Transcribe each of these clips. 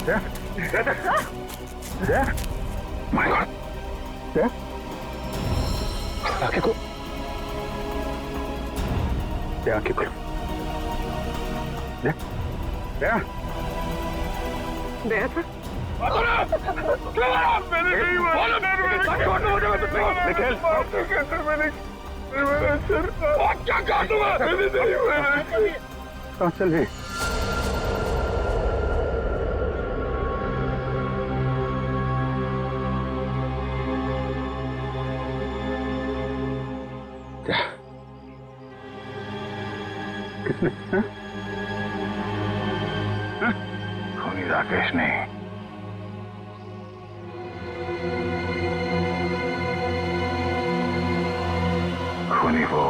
My God, आंखें को, आंखें को, दया था। मैंने नहीं मारा, क्या काटूंगा? मैंने नहीं मारा। कहाँ चले? क्या? किसने? खूनी राकेश ने। खूनी वो।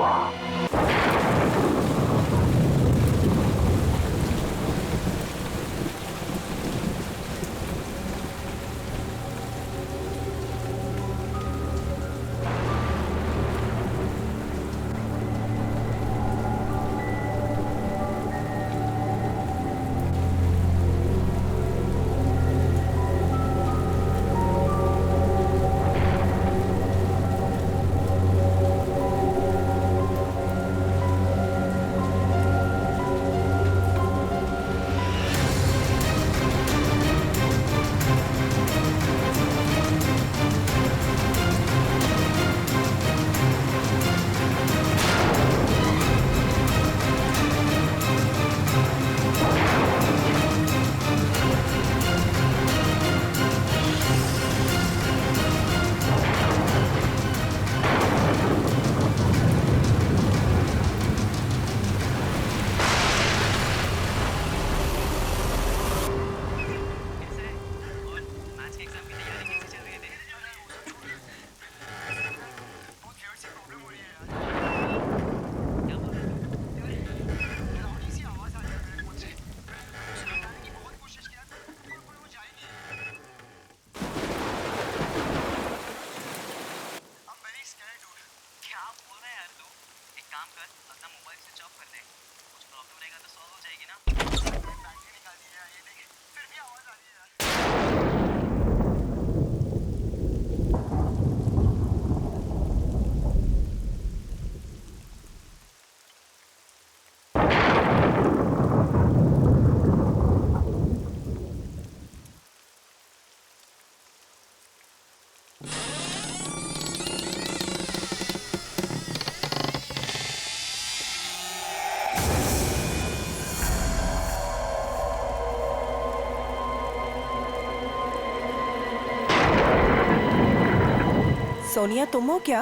सोनिया, तुम हो क्या?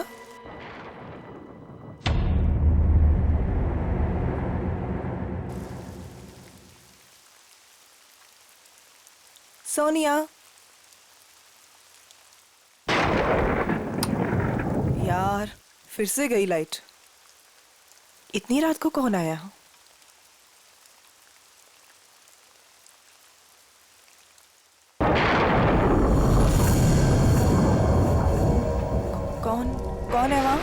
सोनिया, यार फिर से गई लाइट। इतनी रात को कौन आया? कौन है वहां?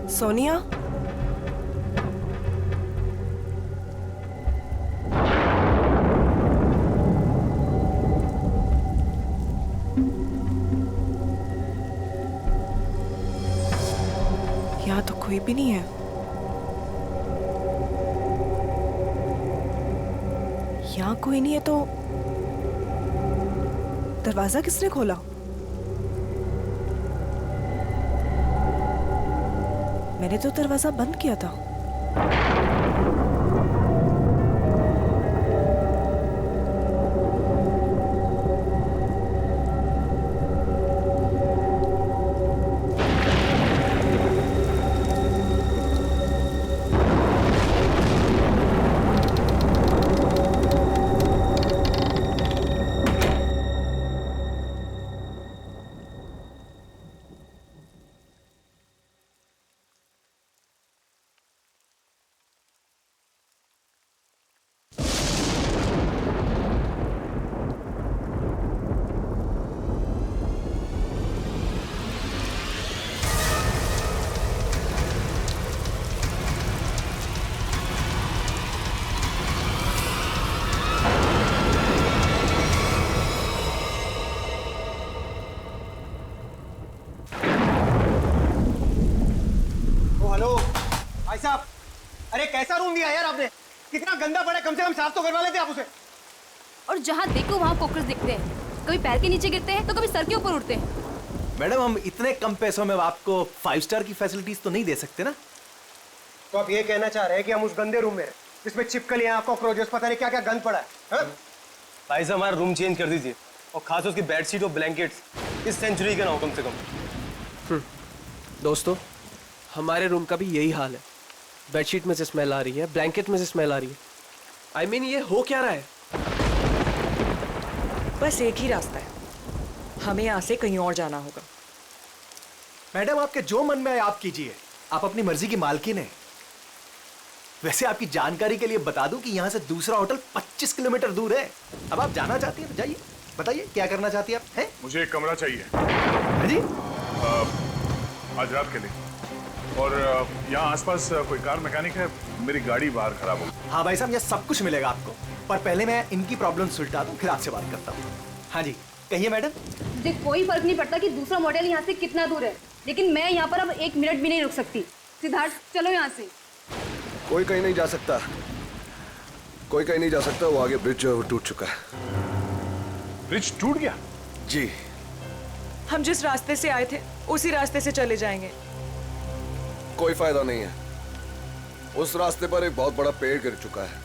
सोनिया, यहाँ तो कोई भी नहीं है। यहाँ कोई नहीं है तो दरवाजा किसने खोला? मैंने तो दरवाजा बंद किया था। कैसा रूम दिया यार आपने? कितना गंदा पड़ा है, कम से कम साफ तो करवा लेते आप उसे। और जहाँ देखो वहाँ कॉकरोच दिखते हैं, कभी पैर के नीचे गिरते हैं तो कभी सर के ऊपर उड़ते हैं। मैडम हम इतने कम पैसों में आपको 5 स्टार की फैसिलिटीज तो नहीं दे सकते ना। तो आप ये कहना चाह रहे हैं कि हम उस गंदे रूम में जिसमें चिपकलियां, कॉकरोचेस, पता नहीं क्या क्या गंद पड़ा है? भाई साहब हमारा रूम चेंज कर दीजिए, और खास उसकी बेडशीट और ब्लैंकेट्स इस सेंचुरी के ना हो कम से कम। दोस्तों, हमारे रूम का भी यही हाल है। बेडशीट में से स्मेल आ रही है, ब्लैंकेट में से स्मेल आ रही है। I mean, ये हो क्या रहा है? बस एक ही रास्ता है, हमें यहाँ से कहीं और जाना होगा। मैडम आपके जो मन में आए आप कीजिए, आप अपनी मर्जी की मालकिन है। वैसे आपकी जानकारी के लिए बता दूं कि यहाँ से दूसरा होटल 25 किलोमीटर दूर है। अब आप जाना चाहती हैं तो जाइए, बताइए क्या करना चाहती हैं आप? हैं? मुझे एक कमरा चाहिए। हाँ जी? आज रात के लिए। और यहाँ आसपास कोई कार मैकेनिक है? मेरी गाड़ी बाहर खराब हो। हाँ भाई साहब, यह सब कुछ मिलेगा आपको, पर पहले मैं इनकी प्रॉब्लम सुलझा दूं, फिर आपसे बात करता हूँ। हाँ जी कहिए मैडम। मुझे कोई फर्क नहीं पड़ता कि दूसरा मॉडल यहाँ से कितना दूर है, लेकिन मैं यहाँ पर अब 1 मिनट भी नहीं रुक सकती। सिद्धार्थ चलो यहाँ से। कोई कहीं नहीं जा सकता, कोई कहीं नहीं जा सकता। वो आगे ब्रिज जो है वो टूट चुका है। ब्रिज टूट गया? जी। हम जिस रास्ते से आए थे उसी रास्ते से चले जाएंगे। कोई फायदा नहीं है, उस रास्ते पर एक बहुत बड़ा पेड़ गिर चुका है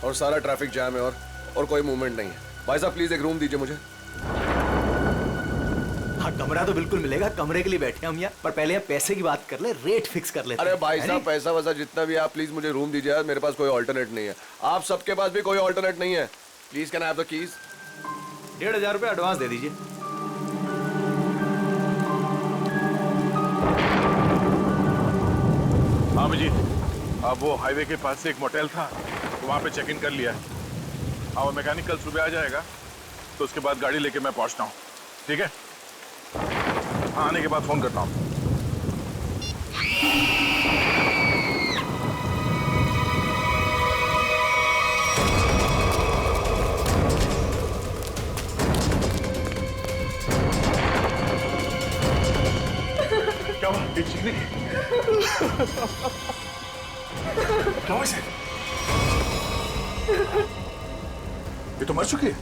और सारा ट्रैफिक जैम है और कोई मूवमेंट नहीं है। भाई साहब प्लीज एक रूम दीजिए मुझे। हाँ कमरा तो बिल्कुल मिलेगा, कमरे के लिए बैठे हम यहाँ, पर पहले आप पैसे की बात कर ले, रेट फिक्स कर लेते हैं। अरे भाई साहब पैसा वैसा जितना भी आप प्लीज मुझे रूम दीजिए यार, मेरे पास कोई ऑल्टरनेट नहीं है। आप सबके पास भी कोई ऑल्टरनेट नहीं है। Please can I have the keys? 1500 रुपये एडवांस दे दीजिए। हाँ अभिजीत, अब वो हाईवे के पास से एक मोटेल था, तो वहाँ पे चेक इन कर लिया। हाँ वो मैकेनिक कल सुबह आ जाएगा, तो उसके बाद गाड़ी लेके मैं पहुँचता हूँ। ठीक है? हाँ आने के बाद फोन करता हूँ। क्या हुआ? ये ठीक नहीं है? क्या हुआ इसे? ये तो मर चुकी है।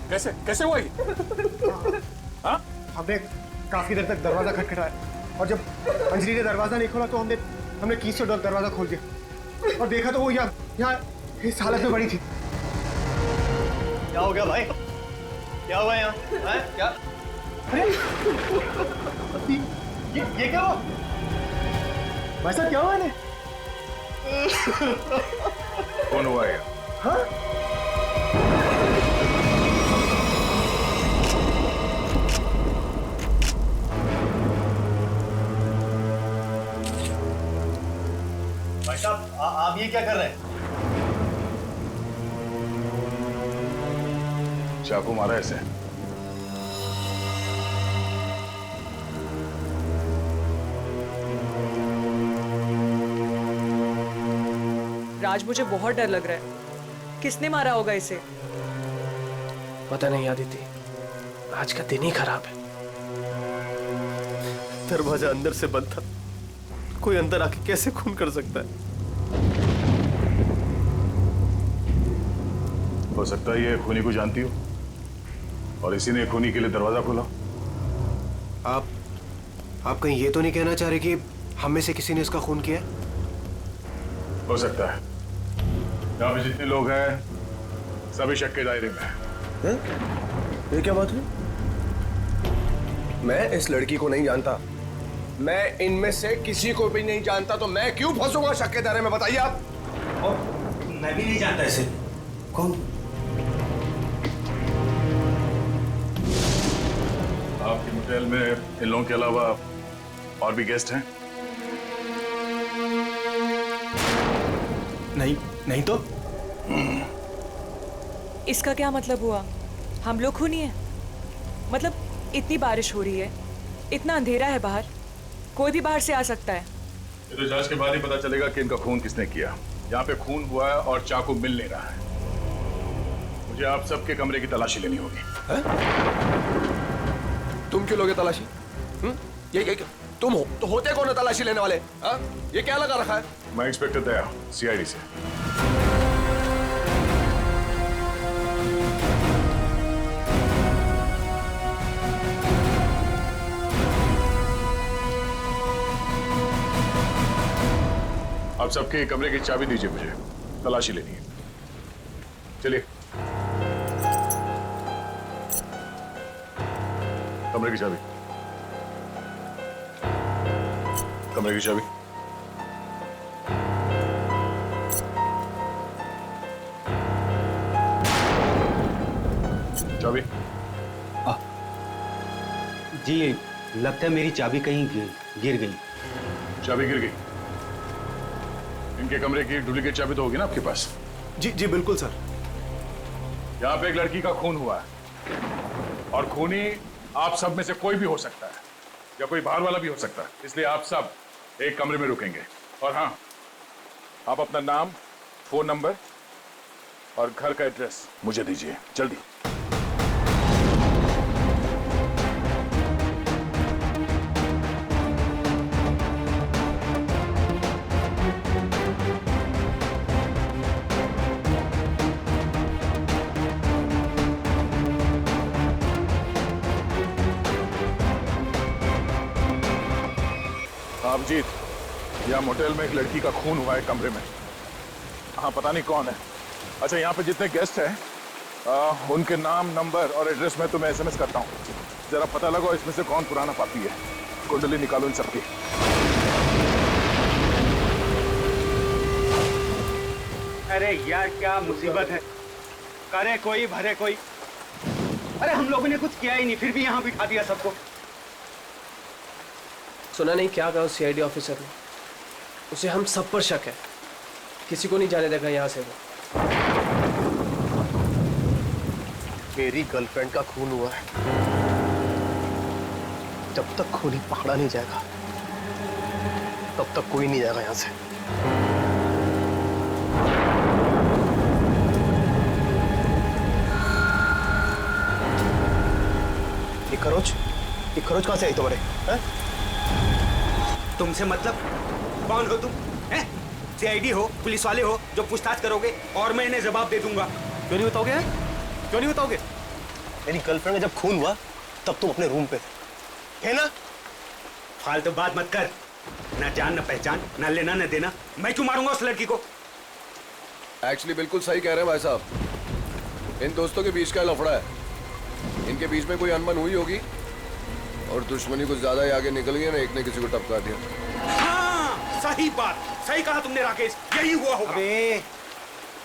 कैसे कैसे हुआ ये? हाँ? हमने काफी देर तक दरवाजा खटखटाया, और जब अंजलि ने दरवाजा नहीं खोला तो हमने कीज से दरवाजा खोल दिया और देखा तो वो यहाँ इस हालत में पड़ी थी। क्या हो गया भाई? क्या हुआ यहाँ? क्या? अरे ये क्या हुआ? भाई साहब क्या हुआ इन्हें? कौन हुआ ये? हाँ? भाई साहब आप ये क्या कर रहे हैं? चाकू मारा ऐसे। राज मुझे बहुत डर लग रहा है, किसने मारा होगा इसे? पता नहीं आदिति, आज का दिन ही खराब है। दरवाजा अंदर से बंद था, कोई अंदर आके कैसे खून कर सकता है? हो सकता है ये खूनी को जानती हो और इसी ने खूनी के लिए दरवाजा खोला। आप कहीं ये तो नहीं कहना चाह रहे कि हम में से किसी ने इसका खून किया? हो सकता है। यहाँ पे जितने लोग हैं सभी शक के दायरे में हैं। ये क्या बात हुई? मैं इस लड़की को नहीं जानता, मैं इनमें से किसी को भी नहीं जानता, तो मैं क्यों फंसूंगा शक के दायरे में? बताइए आप। मैं भी नहीं जानता इसे। कौन? आपके होटल में इन लोगों के अलावा और भी गेस्ट हैं? नहीं तो इसका क्या मतलब हुआ? हम लोग खूनी हैं? मतलब इतनी बारिश हो रही है, इतना अंधेरा है बाहर, कोई भी बाहर से आ सकता है। ये तो जांच के बाद ही पता चलेगा कि इनका खून किसने किया। यहाँ पे खून हुआ है और चाकू मिल नहीं रहा है। मुझे आप सबके कमरे की तलाशी लेनी होगी। तुम क्यों लोगे तलाशी? ये तुम हो तो होते कौन है तलाशी लेने वाले? हाँ? ये क्या लगा रखा है? मैं इंस्पेक्टर दया, सीआईडी से। आप सबके कमरे की चाबी दीजिए, मुझे तलाशी लेनी है। चलिए। कमरे की चाबी। कमरे की चाबी। चाबी। जी लगता है मेरी चाबी कहीं गिर गई। चाबी गिर गई। इनके कमरे की डुप्लीकेट चाबी तो होगी ना आपके पास? जी जी बिल्कुल सर। यहाँ पे एक लड़की का खून हुआ है और खूनी आप सब में से कोई भी हो सकता है या कोई बाहर वाला भी हो सकता है, इसलिए आप सब एक कमरे में रुकेंगे। और हाँ, आप अपना नाम, फोन नंबर और घर का एड्रेस मुझे दीजिए जल्दी। अभिजीत, यहाँ मोटेल में एक लड़की का खून हुआ है कमरे में। हाँ, पता नहीं कौन है। अच्छा, यहाँ पे जितने गेस्ट हैं उनके नाम, नंबर और एड्रेस मैं तुम्हें एसएमएस करता हूँ। जरा पता लगाओ इसमें से कौन पुराना पापी है। कुंडली निकालो इन सबकी। अरे यार क्या मुसीबत है। करे कोई भरे कोई। अरे हम लोगों ने कुछ किया ही नहीं, फिर भी यहाँ बिठा दिया सबको। सुना नहीं क्या कहा उस सीआईडी ऑफिसर ने? उसे हम सब पर शक है, किसी को नहीं जाने देगा यहाँ से वो। मेरी गर्लफ्रेंड का खून हुआ है, जब तक खूनी पकड़ा नहीं जाएगा तब तक कोई नहीं जाएगा यहाँ से। ये खरोच कहाँ से आई तुम्हारे? तुमसे मतलब? कौन हो तुम? हैं? सीआईडी हो, पुलिस वाले हो जो पूछताछ करोगे और मैं इन्हें जवाब दे दूंगा। क्यों नहीं बताओगे? क्यों नहीं बताओगे? मेरी गर्लफ्रेंड का जब खून हुआ तब तुम अपने रूम पे थे, है ना? फालतू बात मत कर। ना जान, ना पहचान, ना लेना, ना देना। मैं क्यों मारूंगा उस लड़की को? एक्चुअली बिल्कुल सही कह रहे हैं भाई साहब। इन दोस्तों के बीच का लफड़ा है। इनके बीच में कोई अनबन हुई होगी और दुश्मनी कुछ ज्यादा ही आगे निकल गई ना, एक ने किसी को टपका दिया। हाँ, सही बात, सही कहा तुमने राकेश, यही हुआ होगा। अबे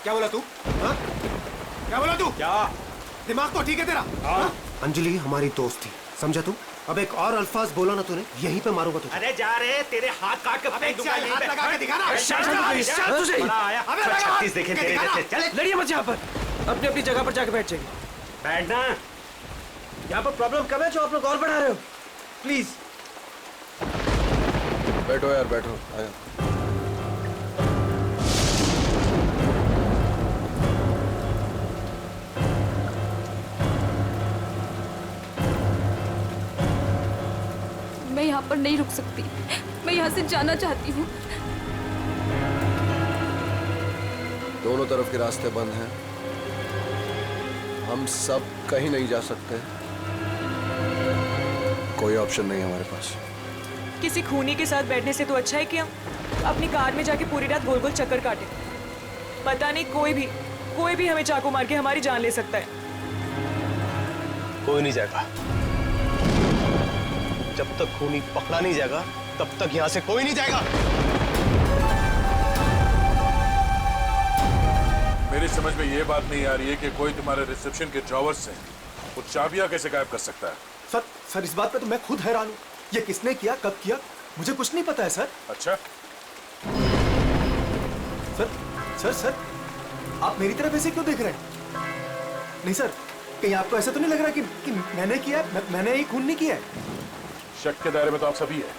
क्या बोला तू? हाँ? क्या बोला तू? क्या दिमाग तो ठीक है तेरा? हाँ? अंजलि हमारी दोस्त थी, समझा तू? अब एक और अल्फाज बोला ना तूने, यहीं पे मारूंगा तुझे। अरे जा रहे, तेरे हाथ काट के फेंक दूंगा यहीं पे। हाथ लगा के दिखा ना। बड़ा आया, 36 देखे तेरे जैसे। चल लड़िए मत यहाँ पर, अपनी अपनी जगह पर जाके बैठ जाइए। बैठना। यहाँ पर प्रॉब्लम कम है जो आप लोग और बढ़ा रहे हो। प्लीज बैठो यार, बैठो। आया। मैं यहाँ पर नहीं रुक सकती, मैं यहाँ से जाना चाहती हूँ। दोनों तरफ के रास्ते बंद हैं, हम सब कहीं नहीं जा सकते। कोई ऑप्शन नहीं है हमारे पास। किसी खूनी के साथ बैठने से तो अच्छा है कि हम अपनी कार में जाके पूरी रात गोल गोल चक्कर काटे। पता नहीं कोई भी हमें चाकू मार के हमारी जान ले सकता है। कोई नहीं जाएगा। जब तक खूनी पकड़ा नहीं जाएगा तब तक यहाँ से कोई नहीं जाएगा। मेरी समझ में ये बात नहीं आ रही है कि कोई तुम्हारे रिसेप्शन के ड्रॉवर से वो चाबियां कैसे गायब कर सकता है। सर इस बात पे तो मैं खुद हैरान हूँ। ये किसने किया, कब किया, मुझे कुछ नहीं पता है सर। अच्छा, सर आप मेरी तरफ ऐसे क्यों देख रहे हैं? नहीं सर, कहीं आपको ऐसा तो नहीं लग रहा कि मैंने किया, मैंने ये खून नहीं किया है? शक के दायरे में तो आप सभी है।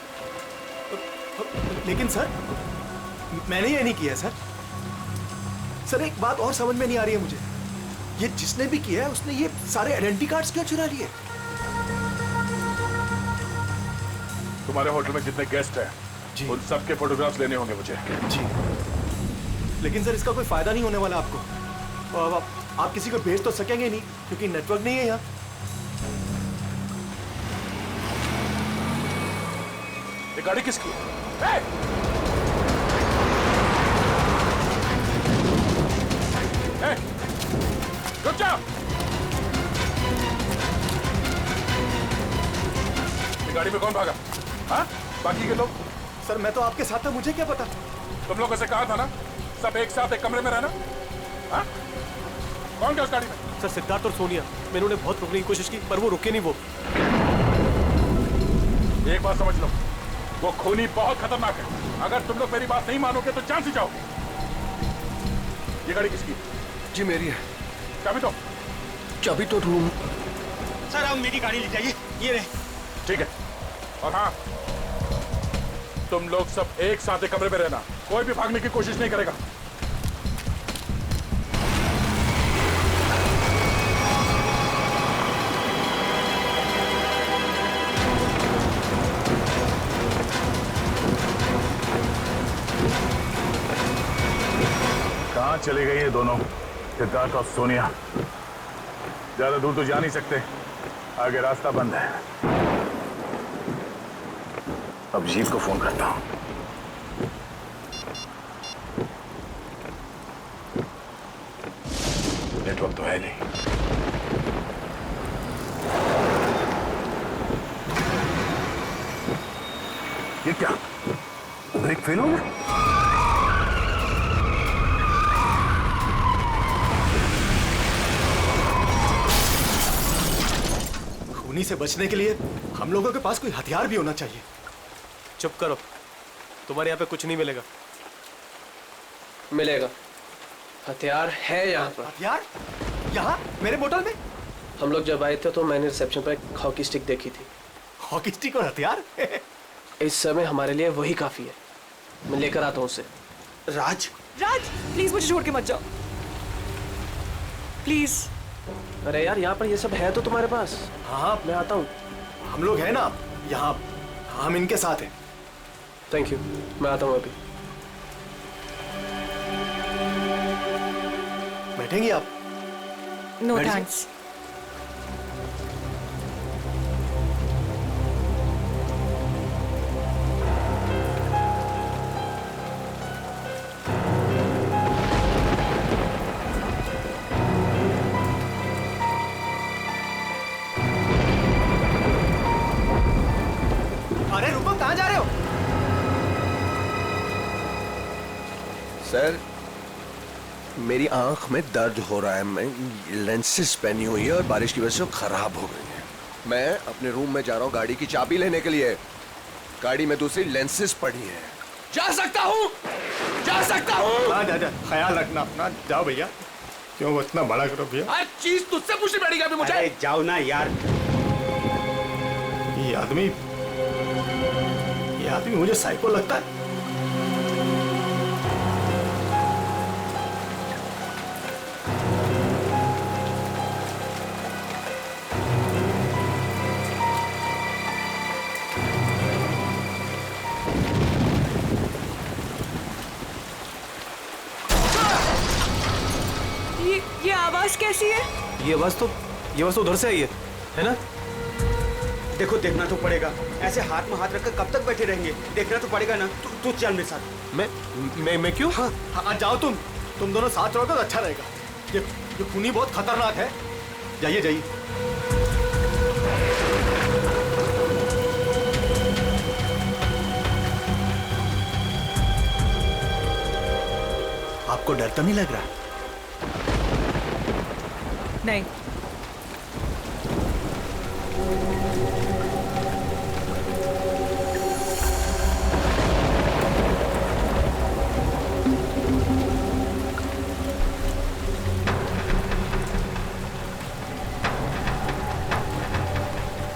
लेकिन सर मैंने ये नहीं किया सर। सर एक बात और समझ में नहीं आ रही है मुझे, ये जिसने भी किया है उसने ये सारे आइडेंटिटी कार्ड्स क्यों चुरा लिए? तुम्हारे होटल में जितने गेस्ट हैं जी। उन सबके फोटोग्राफ्स लेने होंगे मुझे। जी, लेकिन सर इसका कोई फायदा नहीं होने वाला आपको। और अब आप किसी को भेज तो सकेंगे नहीं क्योंकि नेटवर्क नहीं है यहाँ। ये गाड़ी किसकी है? रुक जा। ये गाड़ी में कौन भागा? हाँ? बाकी के लोग? सर मैं तो आपके साथ था, मुझे क्या पता। तुम लोगों से कहा था ना सब एक साथ एक कमरे में रहना। हाँ? कौन गया उस गाड़ी में? सर सिद्धार्थ और सोनिया, मैंने उन्हें बहुत रोकने की कोशिश की पर वो रुके नहीं। वो एक बात समझ लो, वो खूनी बहुत खतरनाक है। अगर तुम लोग मेरी बात नहीं मानोगे तो जान से जाओगे। ये गाड़ी किसकी? जी मेरी है। चाबी तो रूम। सर आप मेरी गाड़ी ले जाइए, ये रहे। ठीक है। और हाँ, तुम लोग सब एक साथ एक कमरे में रहना, कोई भी भागने की कोशिश नहीं करेगा। कहाँ चले गए ये दोनों, सिद्धार्थ और सोनिया? ज्यादा दूर तो जा नहीं सकते, आगे रास्ता बंद है। अब जीत को फोन करता हूं। नेटवर्क तो है नहीं। ये क्या, ब्रेक फेल हो गया? खूनी से बचने के लिए हम लोगों के पास कोई हथियार भी होना चाहिए। चुप करो, तुम्हारे यहाँ पे कुछ नहीं मिलेगा। मिलेगा, हथियार है यहाँ पर। हथियार? यहाँ मेरे बोतल में? हम लोग जब आए थे तो मैंने रिसेप्शन पर एक हॉकी स्टिक देखी थी। हॉकी स्टिक और हथियार? इस समय हमारे लिए वही काफी है। मैं लेकर आता हूँ उसे। राज, राज प्लीज मुझे छोड़ के मत जाओ, प्लीज। अरे यार यहाँ पर ये सब है तो तुम्हारे पास। हाँ मैं आता हूँ। हम लोग हैं ना यहाँ, हम इनके साथ हैं। थैंक यू, मैं आता हूँ अभी। बैठेंगी आप? नो बैठ जाइए। थैंक्स। अरे रुको, कहाँ जा रहे हो? सर मेरी आंख में दर्द हो रहा है, मैं लेंसेज पहनी हुई है और बारिश की वजह से वो खराब हो गई है। मैं अपने रूम में जा रहा हूँ गाड़ी की चाबी लेने के लिए। गाड़ी में दूसरी लेंसेज पड़ी है। जा सकता हूँ, जा सकता हूँ। हाँ जा, ख्याल रखना अपना। जाओ भैया। क्यों वो इतना बड़ा करो भैया? हर चीज तुझसे पूछनी पड़ेगी अभी मुझे। अरे जाओ ना यार। ये आदमी मुझे साइको लगता है। ये आवाज कैसी है? ये आवाज तो उधर से आई है ना? देखो देखना तो पड़ेगा, ऐसे हाथ में हाथ रखकर कब तक बैठे रहेंगे? देखना तो पड़ेगा ना। तू चल मेरे साथ। मैं क्यों? हाँ जाओ तुम दोनों साथ रहोगे तो अच्छा रहेगा। ये खूनी बहुत खतरनाक है। जाइए जाइए। आपको डर तो नहीं लग रहा? नहीं।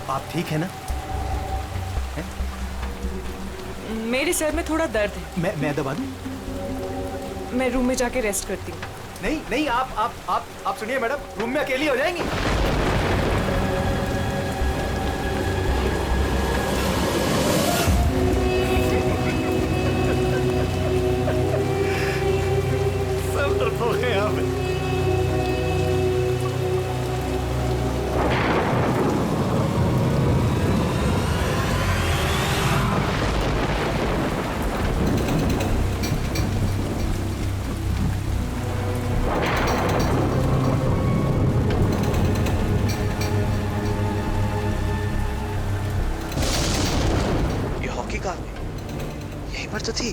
आप ठीक है ना? मेरे सर में थोड़ा दर्द है। मैं दबा दूं? मैं रूम में जाके रेस्ट करती हूँ। नहीं आप सुनिए मैडम, रूम में अकेली हो जाएंगी। कहाँ गई? यहीं पर तो थी।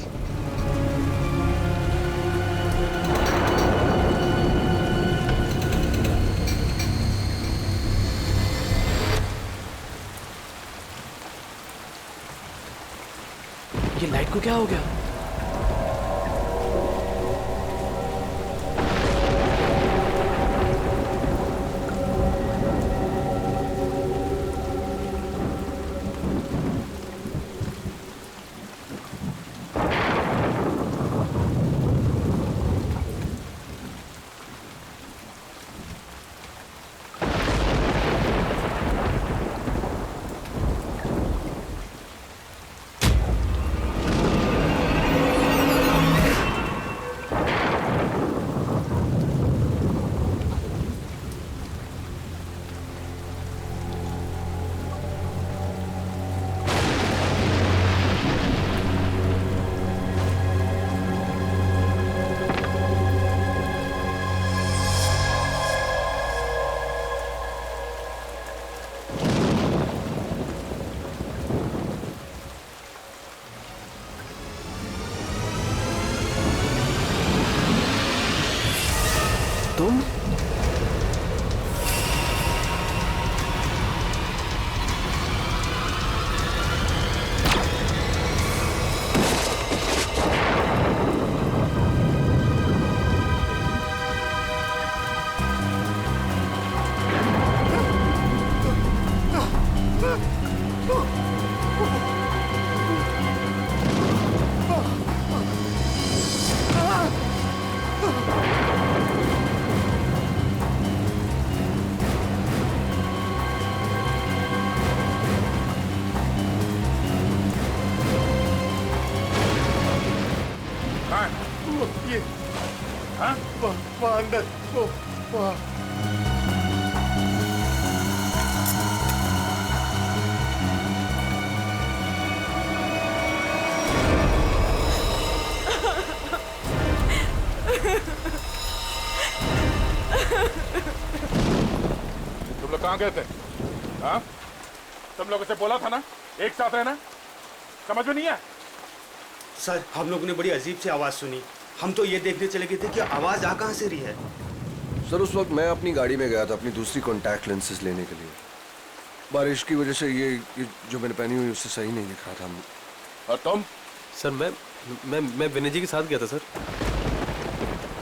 ये लाइट को क्या हो गया? तुम? अंदर वहाँ तुम लोग कहाँ गए थे? हाँ? तुम लोगों से बोला था ना एक साथ रहना, समझ में नहीं है? सर हम लोगों ने बड़ी अजीब सी आवाज सुनी, हम तो ये देखने चले गए थे कि आवाज आ कहाँ से रही है। सर उस वक्त मैं अपनी गाड़ी में गया था अपनी दूसरी कॉन्टैक्ट लेंसेज लेने के लिए। बारिश की वजह से ये जो मैंने पहनी हुई उससे सही नहीं दिख रहा था। और तुम? सर मैं विनय जी के साथ गया था सर।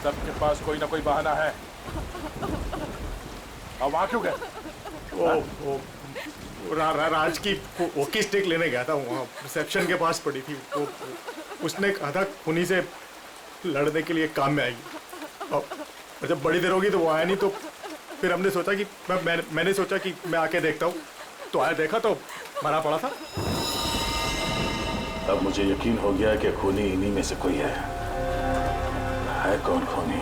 सबके पास कोई ना कोई बहाना है। अब वहाँ क्यों गए? राज की वॉकी स्टिक लेने गया था, वहाँ रिसेप्शन के पास पड़ी थी। उसने कहा था खूनी से लड़ने के लिए काम में आएगी, और जब बड़ी देर होगी तो वो आया नहीं, तो फिर हमने सोचा कि मैंने सोचा कि मैं आके देखता हूँ, तो आया देखा तो मरा पड़ा था। अब मुझे यकीन हो गया कि खूनी इन्हीं में से कोई है। कौन खूनी?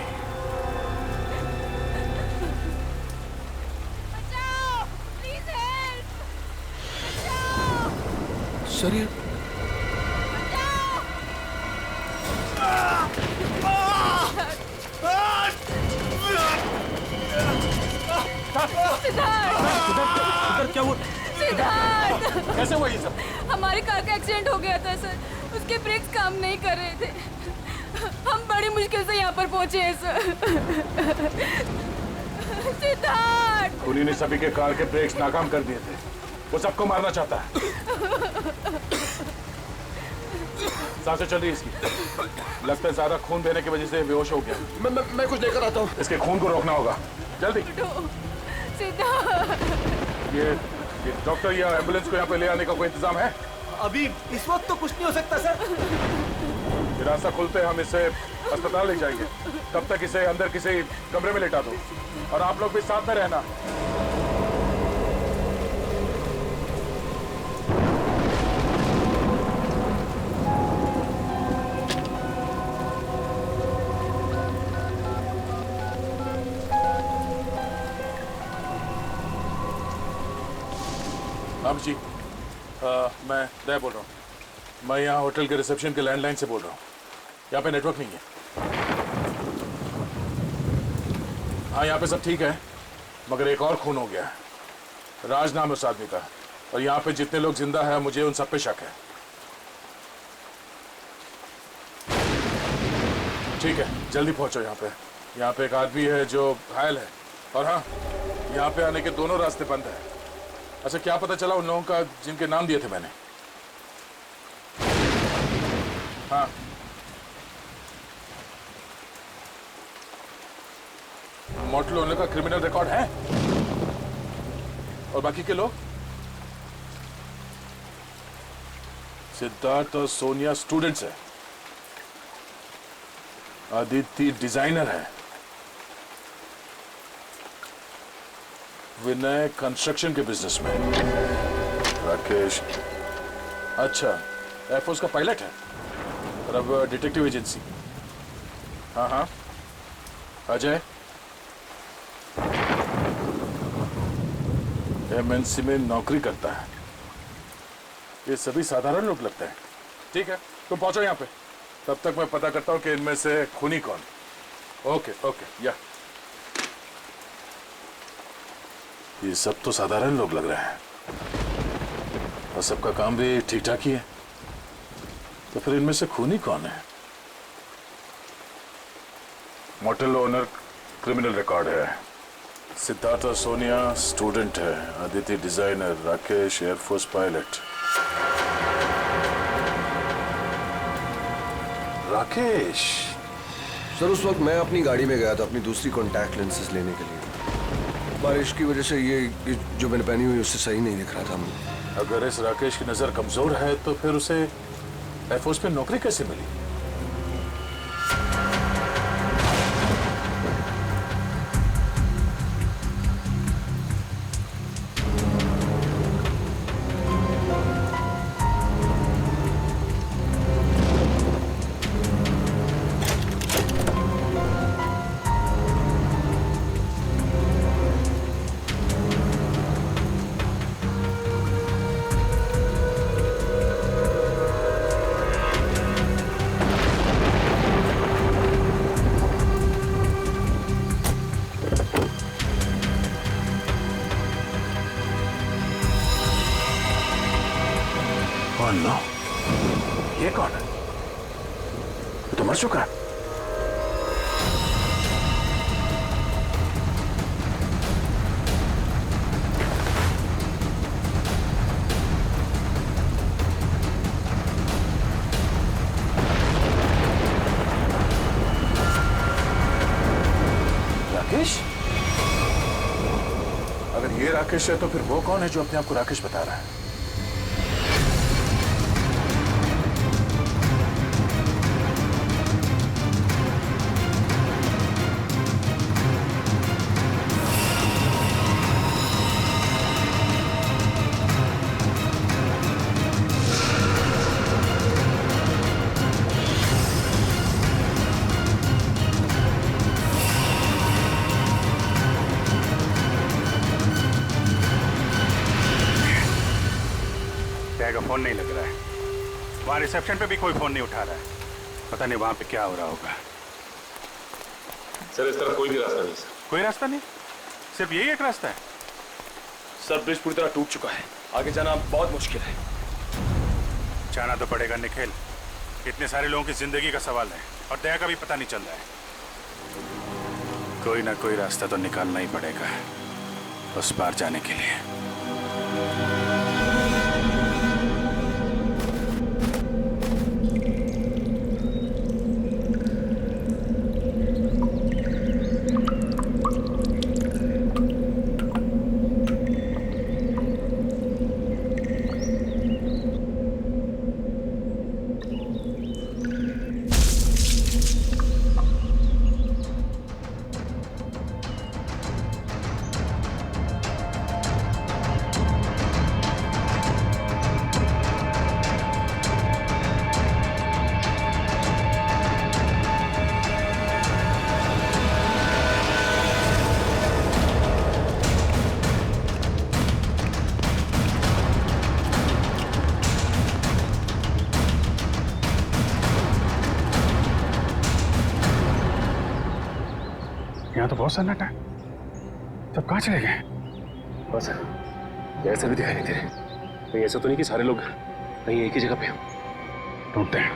सर ये क्या हुआ? सिद्धार्थ! कैसे हुआ ये सब? हमारी कार का एक्सीडेंट हो गया था सर, उसके ब्रेक्स काम नहीं कर रहे थे, हम बड़ी मुश्किल से यहाँ पर पहुंचे हैं सर। सिद्धार्थ! खूनी ने सभी के कार के ब्रेक्स नाकाम कर दिए थे, वो सबको मारना चाहता है। सांसें चल रही इसकी, लगता है ज्यादा खून देने की वजह से बेहोश हो गया। मैं कुछ लेकर आता हूँ। इसके खून को रोकना होगा, जल्दी। ये डॉक्टर या एम्बुलेंस को यहाँ पे ले आने का कोई इंतजाम है? अभी इस वक्त तो कुछ नहीं हो सकता सर। ये रास्ता खुलते हम इसे अस्पताल ले जाएंगे, तब तक इसे अंदर किसी कमरे में लेटा दो, और आप लोग भी साथ में रहना। हम जी, मैं दया बोल रहा हूँ। मैं यहाँ होटल के रिसेप्शन के लैंडलाइन से बोल रहा हूँ। यहाँ पे नेटवर्क नहीं है। हाँ, यहाँ पे सब ठीक है, मगर एक और खून हो गया है। राज नाम है उस आदमी का, और यहाँ पे जितने लोग जिंदा हैं मुझे उन सब पे शक है। ठीक है, जल्दी पहुंचो यहाँ पे। यहाँ पे एक आदमी है जो घायल है, और हाँ, यहाँ पे आने के दोनों रास्ते बंद है। अच्छा, क्या पता चला उन लोगों का जिनके नाम दिए थे मैंने? हाँ, मोटल ओनर का क्रिमिनल रिकॉर्ड है, और बाकी के लोग? सिद्धार्थ और सोनिया स्टूडेंट्स है, आदित्य डिजाइनर है, विनय कंस्ट्रक्शन के बिजनेस में, राकेश अच्छा एयरफोर्स का पायलट है, और अब डिटेक्टिव एजेंसी। हाँ हाँ, अजय एमएनसी में नौकरी करता है। ये सभी साधारण लोग लगते हैं। ठीक है, तुम पहुंचो यहाँ पे, तब तक मैं पता करता हूँ कि इनमें से खूनी कौन। ओके ओके, या ये सब तो साधारण लोग लग रहे हैं, और सबका काम भी ठीक ठाक ही है, तो फिर इनमें से खूनी कौन है? मोटल ओनर क्रिमिनल रिकॉर्ड है, सिद्धार्थ और सोनिया स्टूडेंट है, Aditya designer, Rakesh air force pilot. Rakesh sir, उस वक्त मैं अपनी गाड़ी में गया था अपनी दूसरी कॉन्टैक्ट लेंसेज लेने के लिए। बारिश की वजह से ये जो मैंने पहनी हुई उससे सही नहीं दिख रहा था मुझे। अगर इस राकेश की नजर कमजोर है तो फिर उसे एयरफोर्स में नौकरी कैसे मिली? नो, ये कौन है? ये तो मर चुका है। राकेश? अगर ये राकेश है तो फिर वो कौन है जो अपने आप को राकेश बता रहा है? का फोन नहीं लग रहा है, वहां रिसेप्शन पे भी कोई फोन नहीं उठा रहा है, पता नहीं वहां पे क्या हो रहा होगा। सर, इस तरफ कोई भी रास्ता नहीं सर। कोई रास्ता नहीं? सिर्फ यही एक रास्ता है? सर, ब्रिज पूरी तरह टूट चुका है, आगे जाना बहुत मुश्किल है। जाना तो पड़ेगा निखिल, इतने सारे लोगों की जिंदगी का सवाल है, और दया का भी पता नहीं चल रहा है। कोई ना कोई रास्ता तो निकालना ही पड़ेगा उस पार जाने के लिए। यहाँ तो बहुत सन्नाटा है, सब कहाँ चले गए? बस ऐसा भी दिखाई नहीं दे रहे, कहीं ऐसा तो नहीं कि सारे लोग कहीं एक ही जगह पे हो। ढूंढते हैं।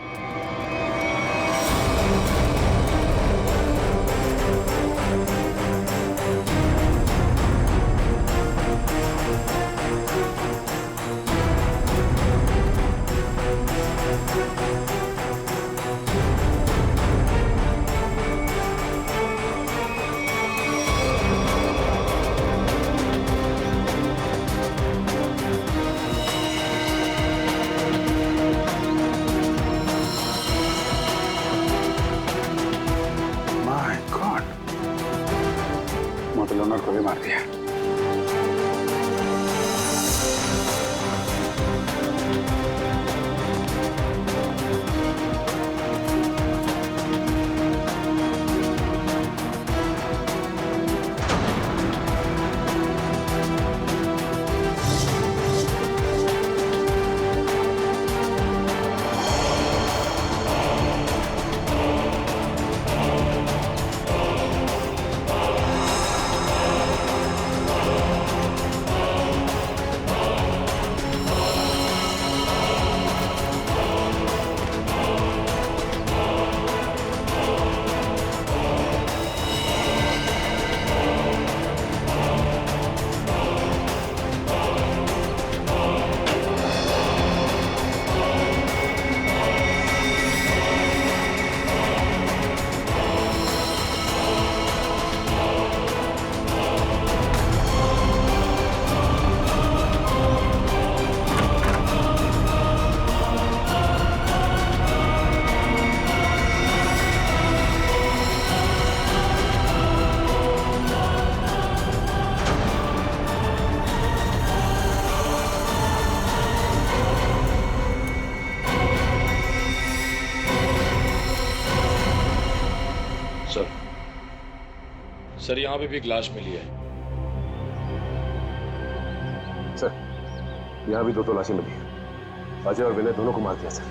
सर यहाँ पे भी एक लाश मिली है। सर यहाँ भी 2 तलाशी मिली है। अजय और विनय दोनों को मार दिया सर।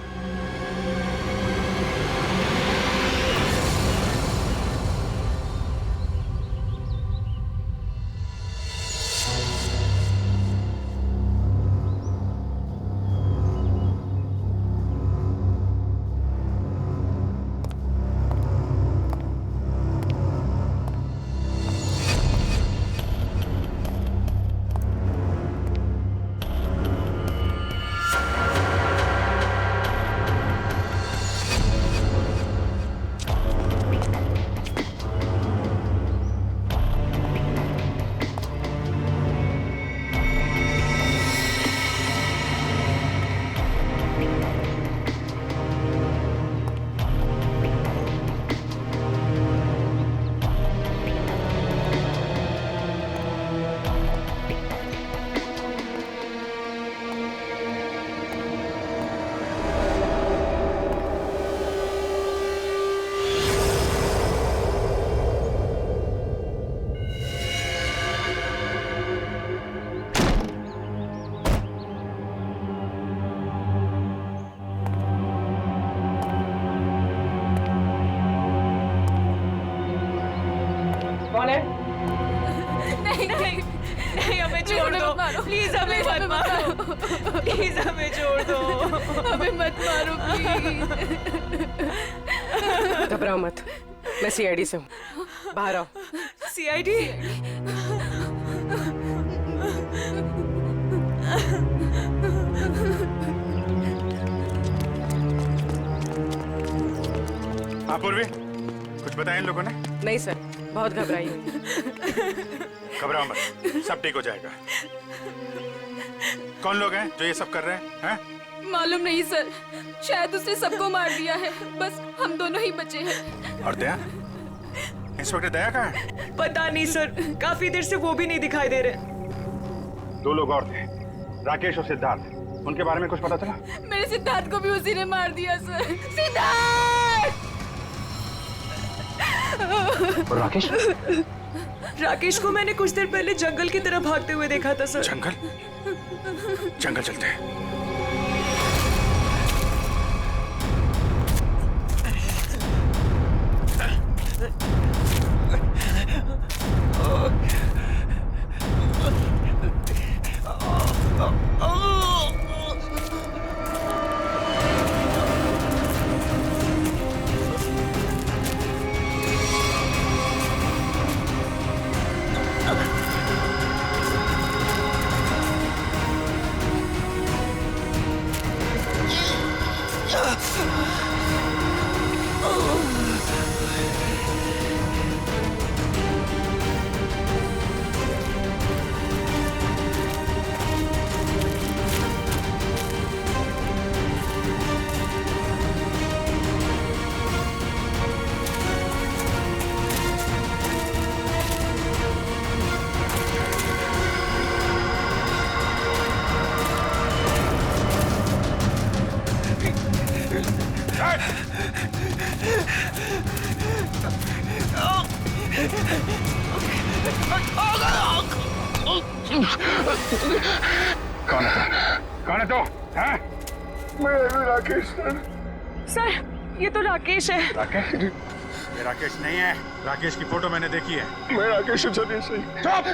नहीं, हमें छोड़ दो प्लीज, हमें मत मारो प्लीज, हमें छोड़ दो, हमें मत मारो प्लीज। घबराओ मत, मैं सीआईडी से हूँ, बाहर आओ। सीआईडी? पूर्वी, कुछ बताया इन लोगों ने? नहीं सर, बहुत घबराई हुई। घबराओ मत, सब ठीक हो जाएगा। कौन लोग हैं जो ये सब कर रहे हैं? मालूम नहीं सर, शायद उसने सबको मार दिया है, बस हम दोनों ही बचे हैं। और दया? इंस्पेक्टर दया कहाँ है? पता नहीं सर, काफी देर से वो भी नहीं दिखाई दे रहे। 2 लोग और थे, राकेश और सिद्धार्थ। उनके बारे में कुछ पता चला? मेरे सिद्धार्थ को भी उसी ने मार दिया सर। सिद्धार्थ! और राकेश? राकेश को मैंने कुछ देर पहले जंगल की तरफ भागते हुए देखा था सर। जंगल? जंगल चलते हैं। कौन है तो? हैं? मैं राकेश सर, ये तो राकेश है। राकेश? ये राकेश नहीं है। राकेश की फोटो मैंने देखी है। मैं राकेश सर नहीं सही। चुप!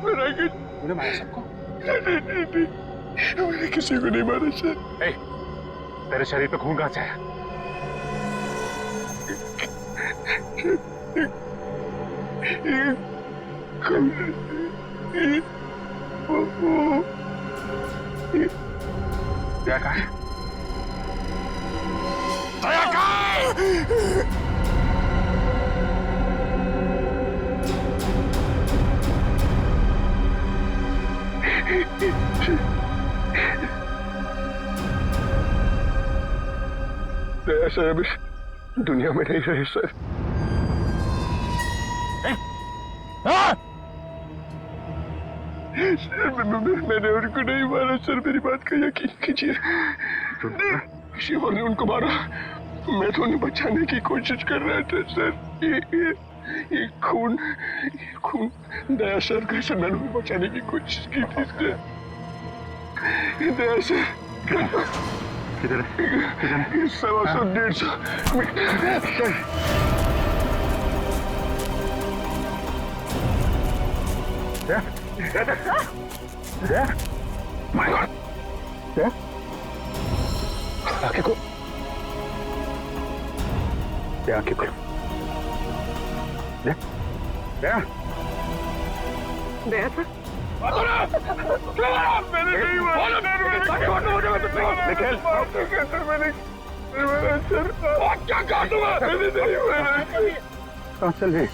मैं राकेश। तूने मारा सबको? नहीं, मैंने किसी को नहीं मारा सर। तेरे शरीर पे खून कहाँ से आया? क्या कहा? दया कहाँ है? दया सर अभी दुनिया में नहीं रहे सर। सर मैंने उनको नहीं मारा सर, मेरी बात का यकीन कीजिए। किसी और ने उनको मारा। मैं तो उन्हें बचाने की कोशिश कर रहा था सर। ये खून दया सर का सर, मैंने उन्हें बचाने की कोशिश की थी सर। दया सर किधर है? 100-150 माय गॉड, आंखें खोल, आंखें खोल, दया था? मैंने नहीं मारा, क्या काटूंगा? मैंने नहीं मारा। कहाँ चल रही?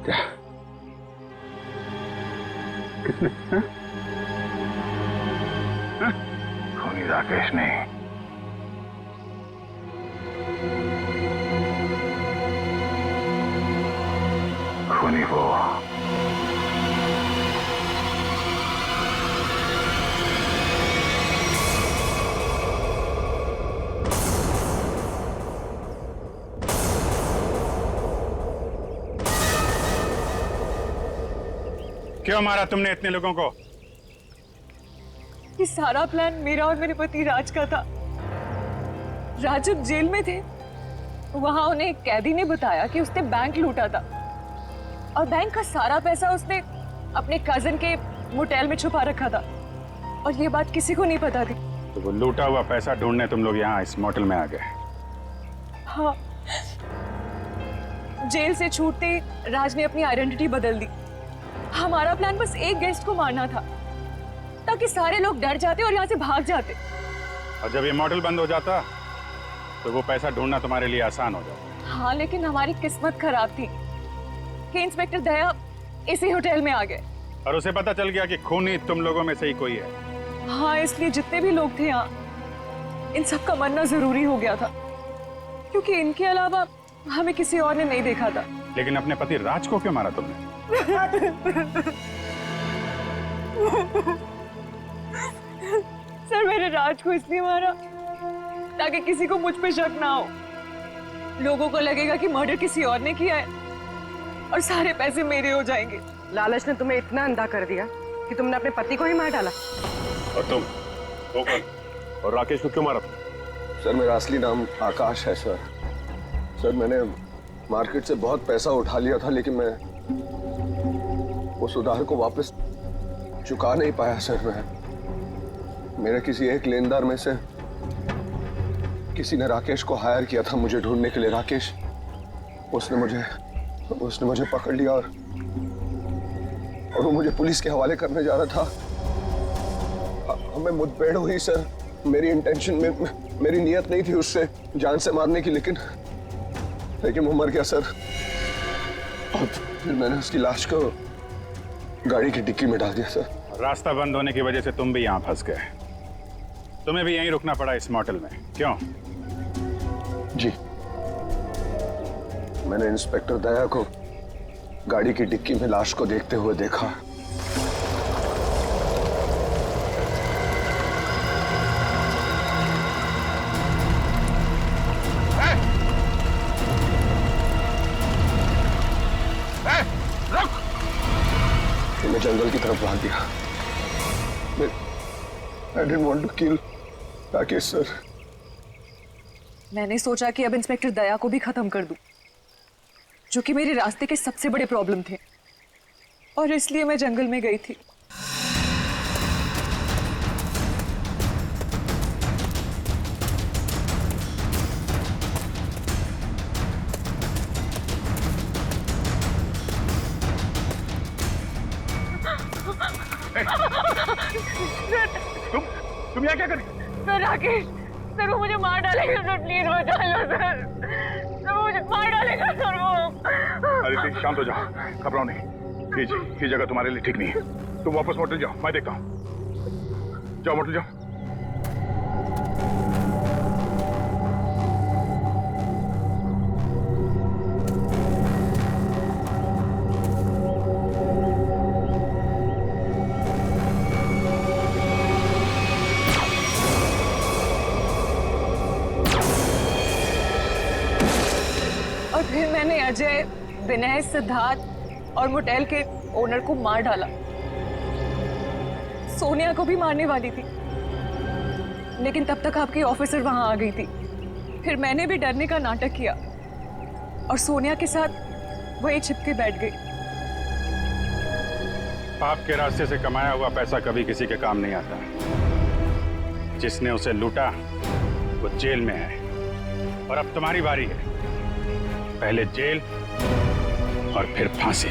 क्या? किसने? खूनी राकेश नहीं, खूनी वो। क्यों मारा तुमने इतने लोगों को? ये सारा प्लान मेरा और मेरे पति राज का था। राज जब जेल में थे, वहां उन्हें एक कैदी ने बताया कि उसने बैंक लूटा था और बैंक का सारा पैसा उसने अपने कजिन के मोटेल में छुपा रखा था और ये बात किसी को नहीं पता थी। तो वो लूटा हुआ पैसा ढूंढने तुम लोग यहाँ इस मोटेल में आ गए? हाँ, जेल से छूटते ही राज ने अपनी आइडेंटिटी बदल दी। हमारा प्लान बस एक गेस्ट को मारना था ताकि सारे लोग डर जाते और यहाँ से भाग जाते। और जब ये मॉडल बंद हो जाता तो वो पैसा ढूंढना तुम्हारे लिए आसान हो जाता। हाँ, लेकिन हमारी किस्मत खराब थी कि इंस्पेक्टर दया इसी होटल में आ गए और उसे पता चल गया कि खूनी तुम लोगों में से ही कोई है। हाँ, इसलिए जितने भी लोग थे यहाँ, इन सब का मरना जरूरी हो गया था क्योंकि इनके अलावा हमें किसी और ने नहीं देखा था। लेकिन अपने पति राज को क्यों मारा तुमने? सर, मैंने राज को इसलिए मारा ताकि किसी को मुझ पे शक ना हो। लोगों को लगेगा कि मर्डर किसी और ने किया है और सारे पैसे मेरे हो जाएंगे। लालच ने तुम्हें इतना अंधा कर दिया कि तुमने अपने पति को ही मार डाला। और तुम वो कौन? और राकेश को क्यों मारा? सर, मेरा असली नाम आकाश है सर। सर, मैंने मार्केट से बहुत पैसा उठा लिया था लेकिन मैं उस उधार को वापस चुका नहीं पाया सर। मेरे किसी एक लेनदार में से किसी ने राकेश को हायर किया था मुझे ढूंढने के लिए। राकेश उसने मुझे पकड़ लिया और वो मुझे पुलिस के हवाले करने जा रहा था। हमें मुठभेड़ हुई सर। मेरी इंटेंशन में मेरी नीयत नहीं थी उससे जान से मारने की, लेकिन वो मर गया सर। और फिर मैंने उसकी लाश को गाड़ी की डिक्की में डाल दिया सर। रास्ता बंद होने की वजह से तुम भी यहाँ फंस गए। तुम्हें भी यहीं रुकना पड़ा इस मोटेल में, क्यों? जी, मैंने इंस्पेक्टर दया को गाड़ी की डिक्की में लाश को देखते हुए देखा। मैं जंगल की तरफ भाग गया। I didn't want to kill Rakesh sir. मैंने सोचा कि अब इंस्पेक्टर दया को भी खत्म कर दूं, जो कि मेरे रास्ते के सबसे बड़े प्रॉब्लम थे, और इसलिए मैं जंगल में गई थी। तुम यहाँ क्या कर रही? सर, राकेश सर, वो मुझे मार डालेगा सर, प्लीज बचा लो सर। वो मुझे मार डालेगा सर वो। अरे ठीक, शांत हो जाओ, घबराओ नहीं। ये जगह तुम्हारे लिए ठीक नहीं है। तुम वापस मोटल जाओ, मैं देखता हूँ। जाओ मोटल जाओ। अजय, विनय, सिद्धार्थ और मोटेल के ओनर को मार डाला। सोनिया को भी मारने वाली थी, लेकिन तब तक आपकी ऑफिसर वहां आ गई थी। फिर मैंने भी डरने का नाटक किया और सोनिया के साथ वहीं छिपके बैठ गई। आपके रास्ते से कमाया हुआ पैसा कभी किसी के काम नहीं आता। जिसने उसे लूटा वो जेल में है, और अब तुम्हारी बारी है। पहले जेल और फिर फांसी।